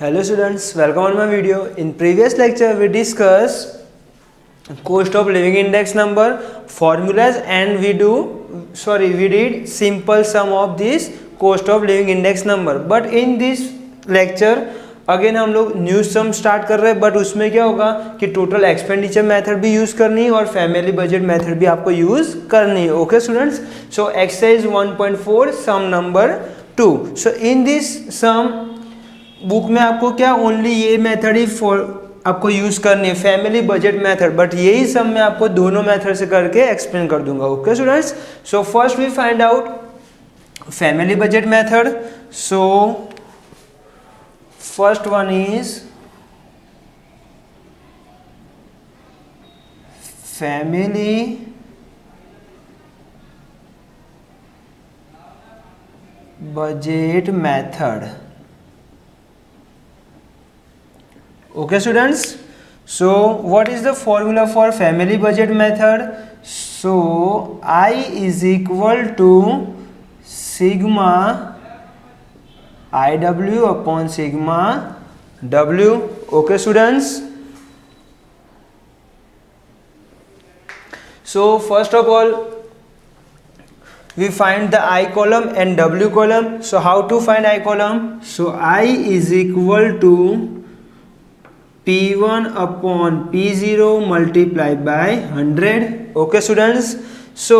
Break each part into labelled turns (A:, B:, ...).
A: Hello students, welcome on my video. In previous lecture we discussed cost of living index number, formulas, and we did simple sum of this cost of living index number. But in this lecture again हम लोग new सम start कर रहे हैं, but उसमें क्या होगा कि total expenditure method भी यूज़ करनी है और फैमिली बजट मेथड भी आपको यूज़ करनी है. Okay students, so exercise 1.4 sum number 2. So in this sum book में आपको क्या ओनली ये मेथड ही आपको यूज़ करनी है, फैमिली बजट मेथड, बट यही सम मैं आपको दोनों मेथड से करके एक्सप्लेन कर दूंगा. Okay students, so first we find out family budget method. So first one is family budget method. Okay students, so what is the formula for family budget method? So I is equal to sigma IW upon sigma W. Okay students, so first of all we find the I column and W column. So how to find I column? So I is equal to P1 upon P0 multiplied by 100. Okay students, so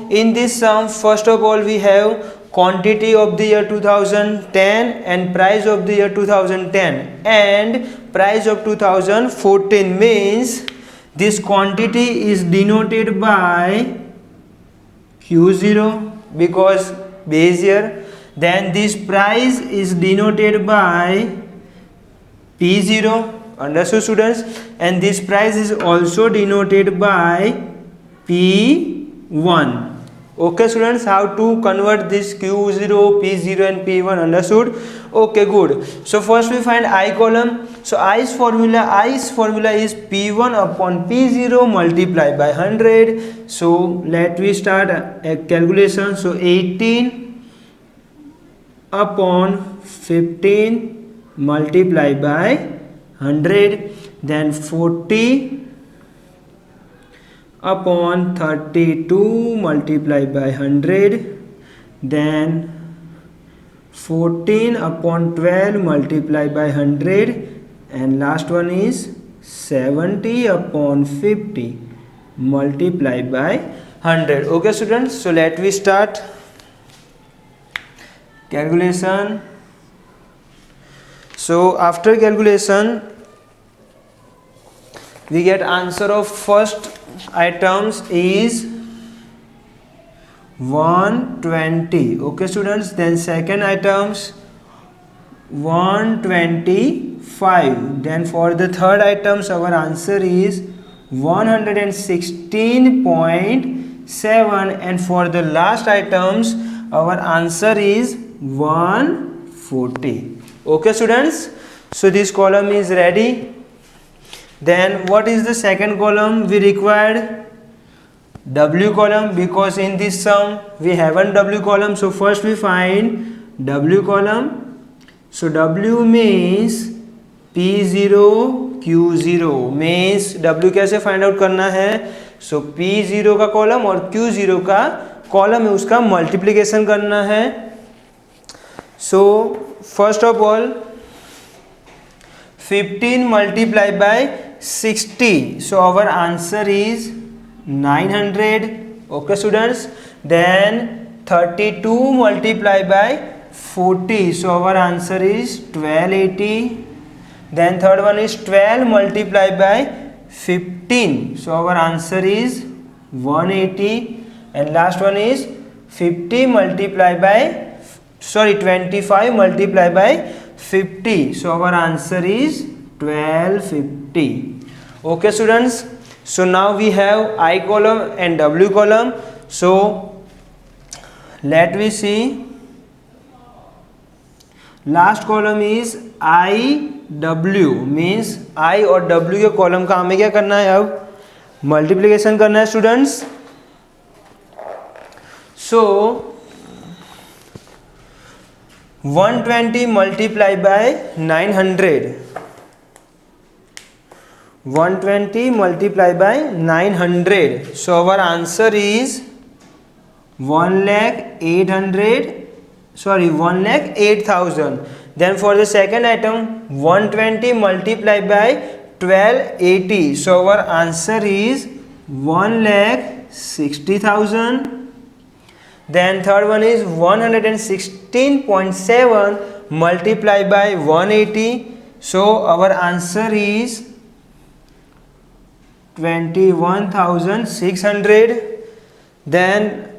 A: in this sum first of all we have quantity of the year 2010 and price of the year 2010 and price of 2014, means this quantity is denoted by Q0 because base year, then this price is denoted by P0. Understood students? And this price is also denoted by P1. Okay students, how to convert this Q0, P0 and P1? Understood? Okay, good. So first we find I column. So I's formula is P1 upon P0 multiplied by 100. So let we start a calculation. So 18 upon 15 multiplied by 100, then 40 upon 32 multiplied by 100, then 14 upon 12 multiplied by 100, and last one is 70 upon 50 multiplied by 100. Okay students, so let we start calculation. So after calculation we get answer of first items is 120. Okay students, then second items 125, then for the third items our answer is 116.7, and for the last items our answer is 140. Okay students, so this column is ready. Then what is the second column? We required W column because in this sum we haven't W column. So first we find W column. So W means P0 Q0, means W कैसे find out करना है? सो P0 का column और Q0 का column है उसका multiplication करना है. सो first of all 15 multiplied by 60, so our answer is 900. Okay students, then 32 multiplied by 40, so our answer is 1280. Then third one is 12 multiplied by 15, so our answer is 180. And last one is 25 multiplied by 50, so our answer is 1250. Okay students, so now we have I column and W column. So let we see, last column is IW, means I और W के column का हमें क्या करना है? अब multiplication करना है students. So 120 multiplied by 900. 120 multiplied by 900. So our answer is 1,08,000. Then for the second item, 120 multiplied by 1280. So our answer is 1,60,000. Then third one is 116.7 multiplied by 180. So our answer is 21,600. Then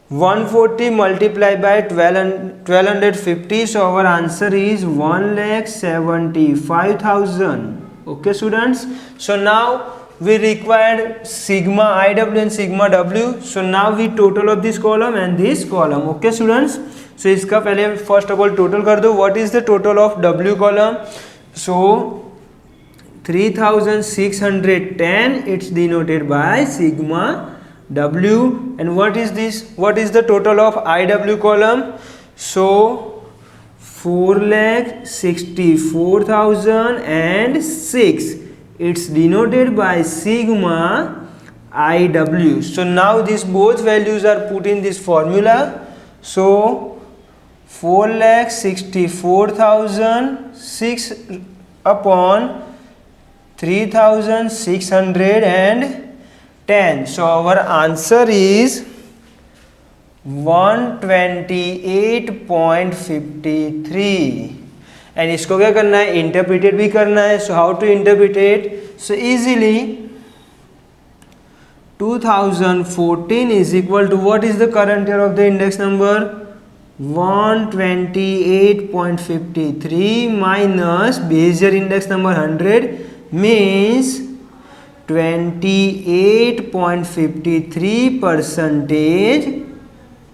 A: 140 multiplied by 1250. So our answer is 1,75,000. Okay students, so now we required sigma IW and sigma W. So now we total of this column and this column. Okay students, so इसका पहले first of all total कर दो. What is the total of W column? So 3610, it's denoted by sigma W. And what is this? What is the total of IW column? So 4,64,006. It's denoted by sigma IW. So now these both values are put in this formula. So 4,64,006 upon 3,610. So our answer is 128.53. And इसको क्या करना है, interpret भी करना है. So how to interpret? So easily 2014 is equal to what is the current year of the index number 128.53 minus base year index number 100 means 28.53%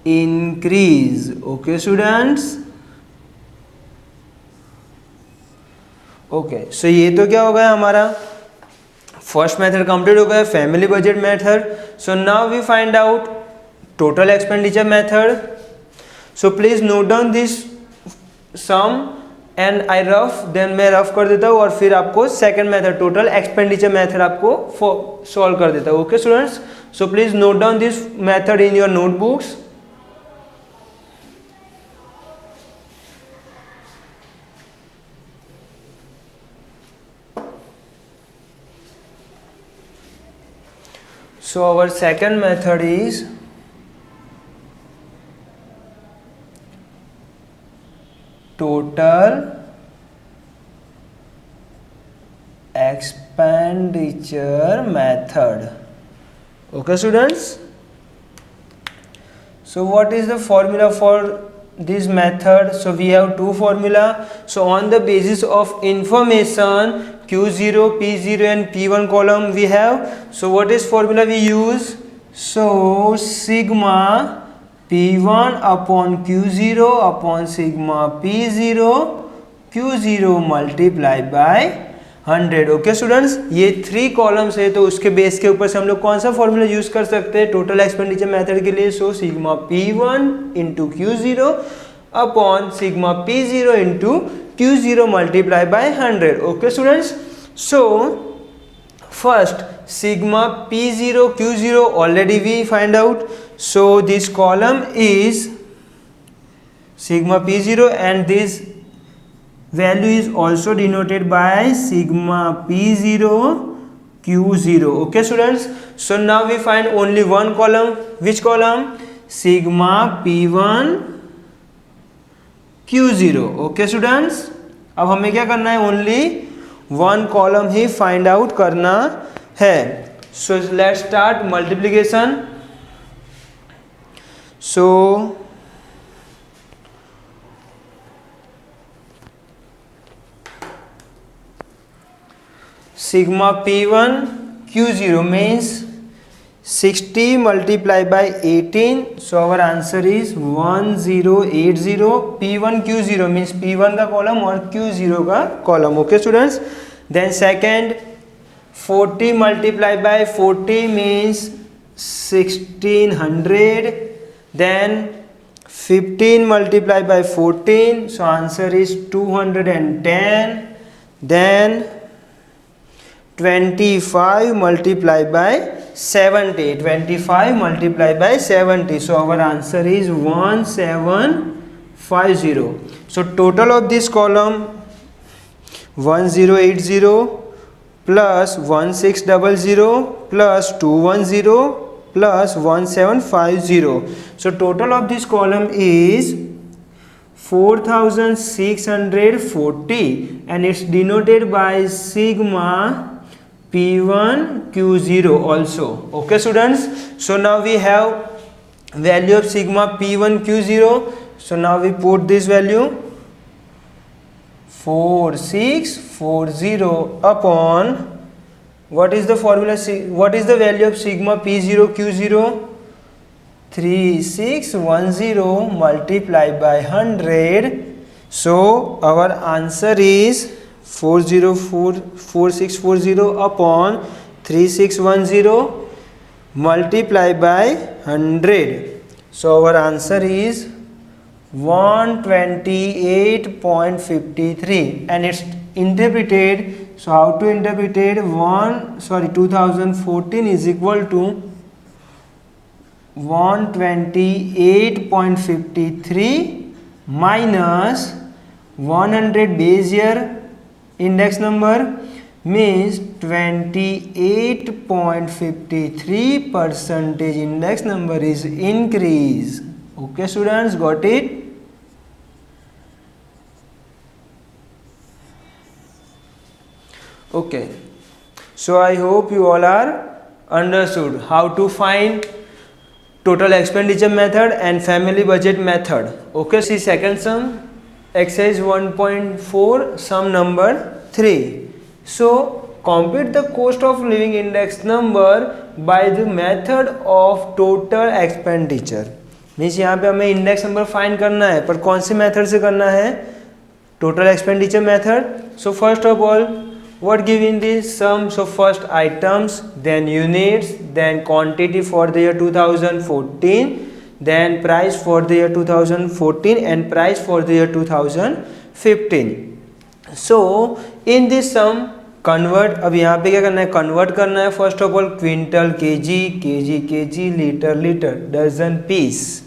A: increase. Okay students, okay so ये तो क्या हो गया हमारा फर्स्ट मेथड कंप्लीट हो गया, family budget method. So now we find out total expenditure method. So please note down this sum and I rough, then मैं rough कर देता हूँ और फिर आपको second method total expenditure method आपको सॉल्व कर देता हूँ. Okay students, so please note down this method in your notebooks. So our second method is total expenditure method. Okay students, so what is the formula for this method? So we have two formula. So on the basis of information Q0, P0 and P1 column we have. So what is formula we use? So sigma P1 upon Q0 upon sigma P0 Q0 multiplied by 100. Okay students, ये 3 columns है तो उसके base के ऊपर से हम लोग कौन सा फॉर्मूला यूज कर सकते हैं टोटल एक्सपेंडिचर मेथड के लिए? So sigma P1 into Q0 upon sigma P0 into Q0 multiply by 100. Okay students, so first sigma P0 Q0 already we find out. So this column is sigma P0 and this value is also denoted by sigma P0 Q0. Okay students, so now we find only one column. Which column? Sigma P1 Q0. Okay students, अब हमें क्या करना है? Only one column ही find out करना है. So let's start multiplication. So sigma P1 Q0 means 60 multiplied by 18. So our answer is 1080. P1 Q0 means P1 का column और Q0 का column. Okay students, then second 40 multiplied by 40 means 1600. Then 15 multiplied by 14, so answer is 210. Then 25 multiplied by 70, 25 multiplied by 70, so our answer is 1750. So total of this column 1080 plus 1600 plus 210 plus 1750. So total of this column is 4640 and it's denoted by sigma P1 Q0 also. Okay students, so now we have value of sigma P1 Q0. So now we put this value 4640 upon what is the formula, what is the value of sigma P0 Q0? 3610 multiplied by 100. So our answer is 4640 upon 3610 multiplied by 100. So our answer is 128.53 and it's interpreted. So how to interpret it? 2014 is equal to 128.53 minus 100 base year index number means 28.53 percentage index number is increase. Okay students, got it? Okay, so I hope you all are understood how to find total expenditure method and family budget method. Okay, see second sum, exercise 1.4, sum number 3. So compute the cost of living index number by the method of total expenditure. Means यहाँ पे हमें index number find करना है, पर कौन सी method से करना है? Total expenditure method. So first of all what given this sum? So first items, then units, then quantity for the year 2014, then price for the year 2014 and price for the year 2015. So in this sum convert, अब यहाँ पे क्या करना है? Convert करना है. First of all quintal KG, KG KG, litre litre, dozen piece.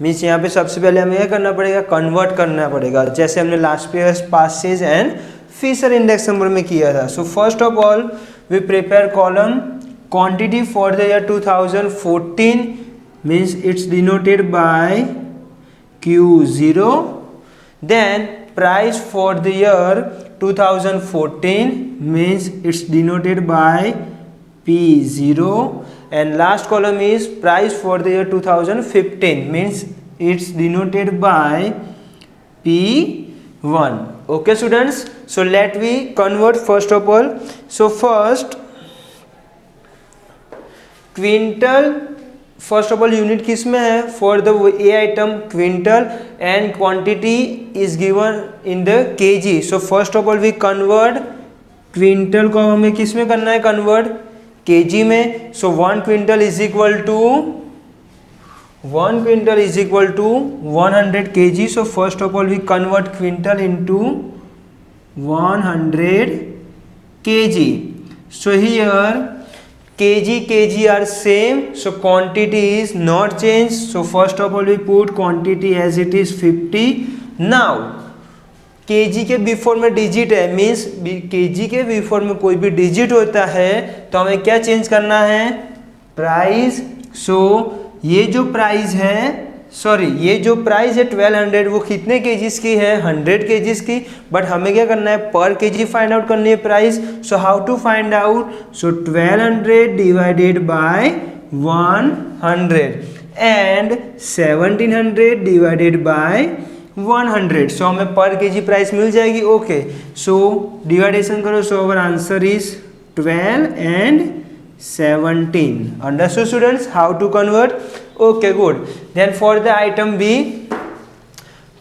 A: Means यहाँ पे सबसे पहले हमें क्या करना पड़ेगा? कन्वर्ट करना पड़ेगा, जैसे हमने last year Paasche's and Fisher index number में किया था. So first of all we prepare column quantity for the year 2014 means it's denoted by Q0. Then price for the year 2014 means it's denoted by P0 and last column is price for the year 2015 means it's denoted by P1. Okay students, so let we convert first of all. So first quintal, first of all unit किस में है? For the a item quintal and quantity is given in the KG. So first of all we convert quintal को हमें किस में करना है? Convert KG में. So 1 quintal is equal to 100 kg. So first of all we convert quintal into 100 kg. So here kg are same, so quantity is not changed. So first of all we put quantity as it is 50. Now kg के before में digit है, means kg के before में कोई भी digit होता है तो हमें क्या चेंज करना है? प्राइस. सो ये जो प्राइस है, ये जो प्राइस है 1200, वो कितने केजीज की है? 100 केजीज की. बट हमें क्या करना है? पर केजी फाइंड आउट करनी है price. So how to find out? So 1200 divided by 100 and 1700 divided by 100. So हमें पर केजी प्राइस मिल जाएगी. ओके, सो डिवाइडेशन करो. सो our answer is 12 and 17. Understood students how to convert? Okay, good. Then for the item B,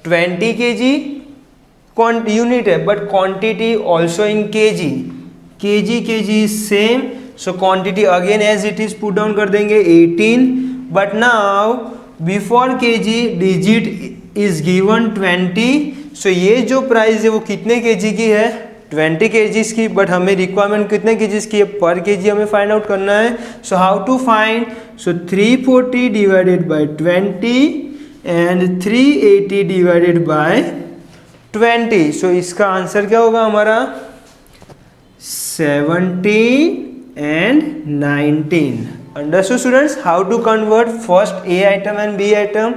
A: 20 kg unit है, but quantity also in kg. kg is same. So quantity again as it is put down कर देंगे 18. But now before kg digit is given 20। सो ये जो price है वो कितने kg की है, 20 kg की, बट हमें रिक्वायरमेंट कितने kg की है, पर kg हमें फाइंड आउट करना है। So how to find, so 340 divided by 20 and 380 divided by 20। So इसका आंसर क्या होगा हमारा 17 and 19. Understood students how to convert first A item and B item?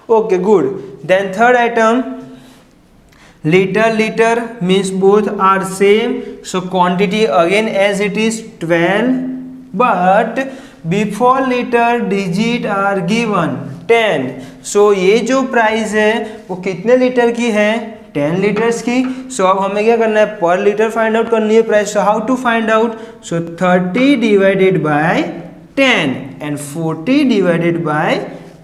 A: Okay, good. Then third item, liter means both are same, so quantity again as it is 12, but before liter digit are given 10. so ये जो price है वो कितने litre की है, 10 litres की। सो अब हमें क्या करना है, पर लीटर फाइंड आउट करनी है price. So how to find out, so 30 divided by 10 and 40 divided by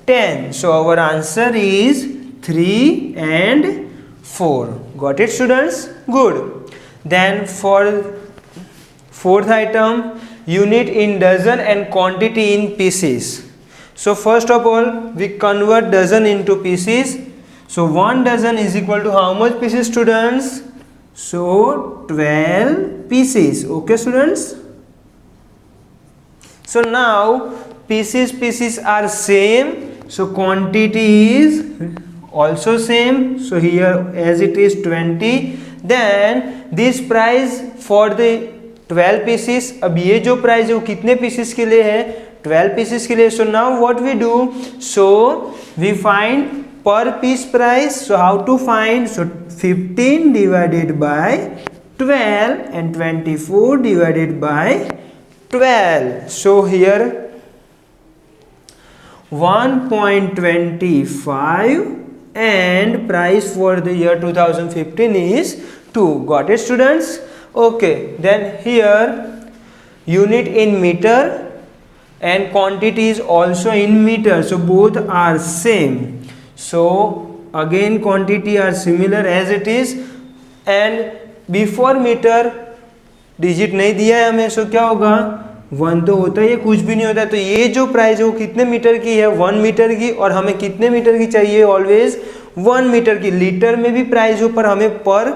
A: 10। So our answer is 3 and 4. Got it students? Good. Then for fourth item, unit in dozen and quantity in pieces. So first of all we convert dozen into pieces. So 1 dozen is equal to how much pieces students? So 12 pieces. Okay students? So now pieces are same, so quantity is also same. So here as it is 20, then this price for the 12 pieces, अब ये जो price है वो कितने pieces के लिए है, 12 pieces के लिए। So now what we do, so we find per piece price. So how to find, so 15 divided by 12 and 24 divided by 12. So here 1.25 and price for the year 2015 is 2. Got it students? Okay, then here unit in meter and quantity is also in meter, so both are same. So again quantity are similar as it is, and before meter digit नहीं दिया है हमें, सो क्या होगा 1 तो होता है, ये कुछ भी नहीं होता। तो ये जो प्राइस है वो कितने मीटर की है, 1 मीटर की, और हमें कितने मीटर की चाहिए, ऑलवेज 1 मीटर की। लीटर में भी प्राइस हो पर हमें पर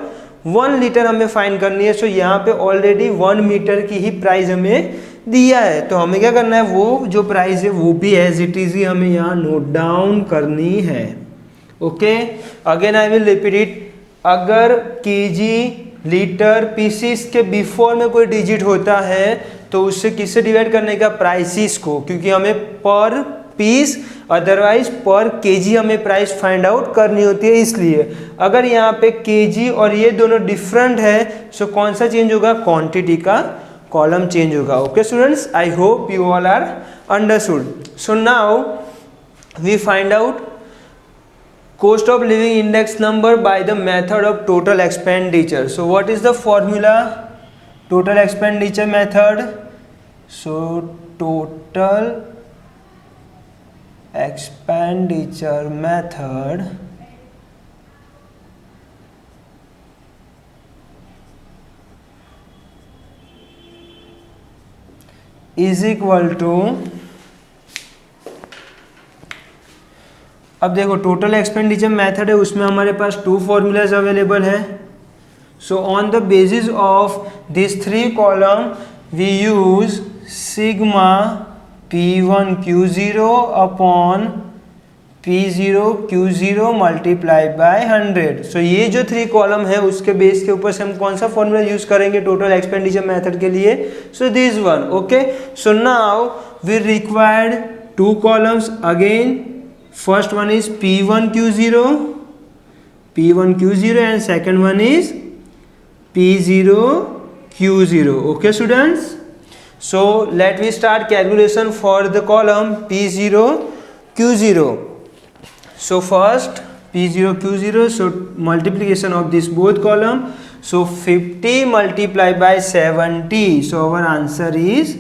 A: 1 लीटर हमें फाइंड करनी है। सो यहाँ पे ऑलरेडी 1 मीटर की ही प्राइस हमें दिया है, तो हमें क्या करना है, वो जो प्राइस है वो भी एज इट इज ही हमें यहाँ नोट डाउन करनी है। Okay, again I will repeat it. अगर केजी, लीटर, पीसीस के बिफोर में कोई डिजिट होता है तो उससे किससे डिवाइड करने का, प्राइसिस को, क्योंकि हमें पर पीस अदरवाइज पर केजी हमें प्राइस फाइंड आउट करनी होती है। इसलिए अगर यहाँ पे केजी और ये दोनों डिफरेंट है, सो कौन सा चेंज होगा, क्वांटिटी का कॉलम चेंज होगा। Okay students, I hope you all are understood. So now we find out cost of living index number by the method of total expenditure. So what is the formula, total expenditure method? So total expenditure method is equal to, अब देखो total expenditure method है, उसमें हमारे पास 2 formulas available है। So on the basis of this 3 column we use sigma P1 Q0 upon P0 Q0 multiply by 100। So ये जो 3 column है उसके बेस के ऊपर से हम कौन सा फॉर्मूला यूज करेंगे टोटल एक्सपेंडिचर मेथड के लिए, so this one. Okay, so now we required 2 columns again. First one is P1 Q0 and second one is P0 Q0. Okay students, so let me start calculation for the column P0 Q0. So first P0 Q0, so multiplication of this both column, so 50 multiplied by 70, so our answer is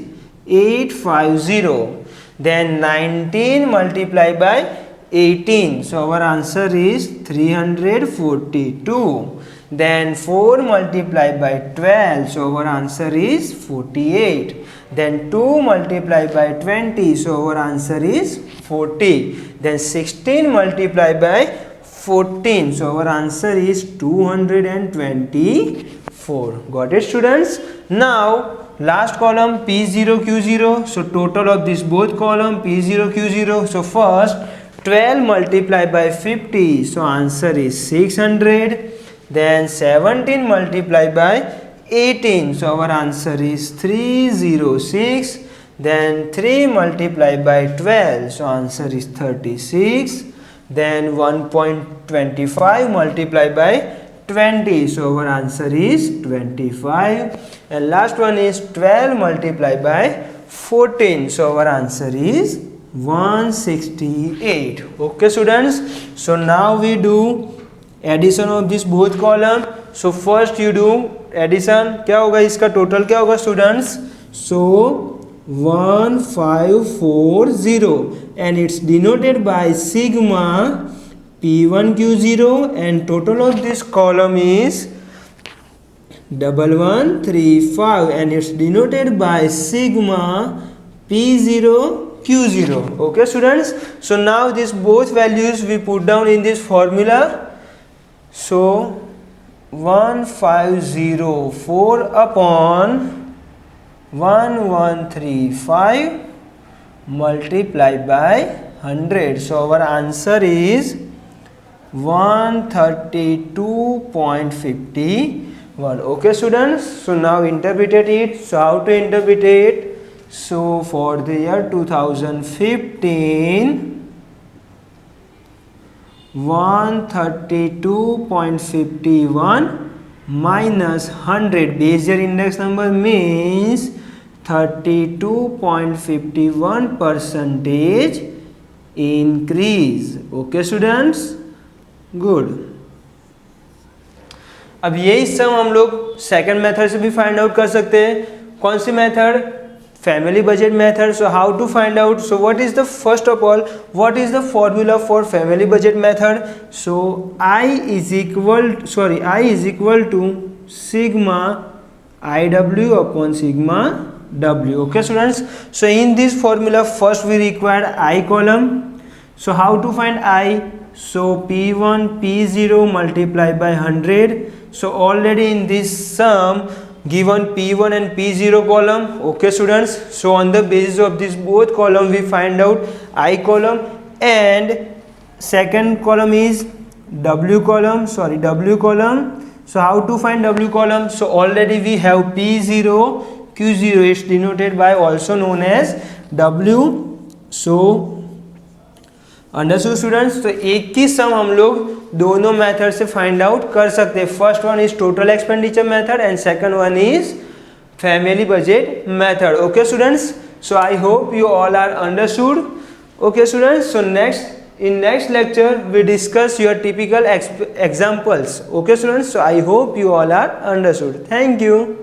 A: 850. Then 19 multiplied by 18, so our answer is 342. then 4 multiplied by 12, so our answer is 48. Then 2 multiplied by 20, so our answer is 40. Then 16 multiplied by 14, so our answer is 224. Got it, students? Now last column P0 Q0, so total of this both column P0 Q0. So first 12 multiplied by 50, so answer is 600. Then 17 multiplied by 18, so our answer is 306. Then 3 multiplied by 12, so answer is 36. Then 1.25 multiplied by 20, so our answer is 25. And last one is 12 multiplied by 14, so our answer is 168. Okay students, so now we do addition of this both column. So first you do addition, क्या होगा इसका total क्या होगा students? So 1540 and it's denoted by sigma P1 Q0 and total of this column is 1135 and it's denoted by sigma P0 Q0. Okay students, so now this both values we put down in this formula. So 1504 upon 1135 multiplied by 100, so our answer is 132.51. Okay students, so now interpret it. So how to interpret it? So for the year 2015, 132.51 minus 100, base year index number means 32.51 percentage increase. Okay students, good. अब यही सम हम लोग second method से भी find out कर सकते हैं. कौन सी method? Family budget method. So how to find out? So what is the first of all what is the formula for family budget method? So I is equal to sigma IW upon sigma W. Okay students, so in this formula first we require I column. So how to find I? So P1 P0 multiplied by 100. So already in this sum given P1 and P0 column. Okay students, so on the basis of this both column we find out I column, and second column is W column. So how to find W column? So already we have P0 Q0, it's denoted by also known as W. So understood students. तो एक ही सम हम लोग दोनों method से find out कर सकते हैं. First one is total expenditure method and second one is family budget method. Okay students, so I hope you all are understood. Okay students, so in next lecture we discuss your typical examples. Okay students, so I hope you all are understood. Thank you.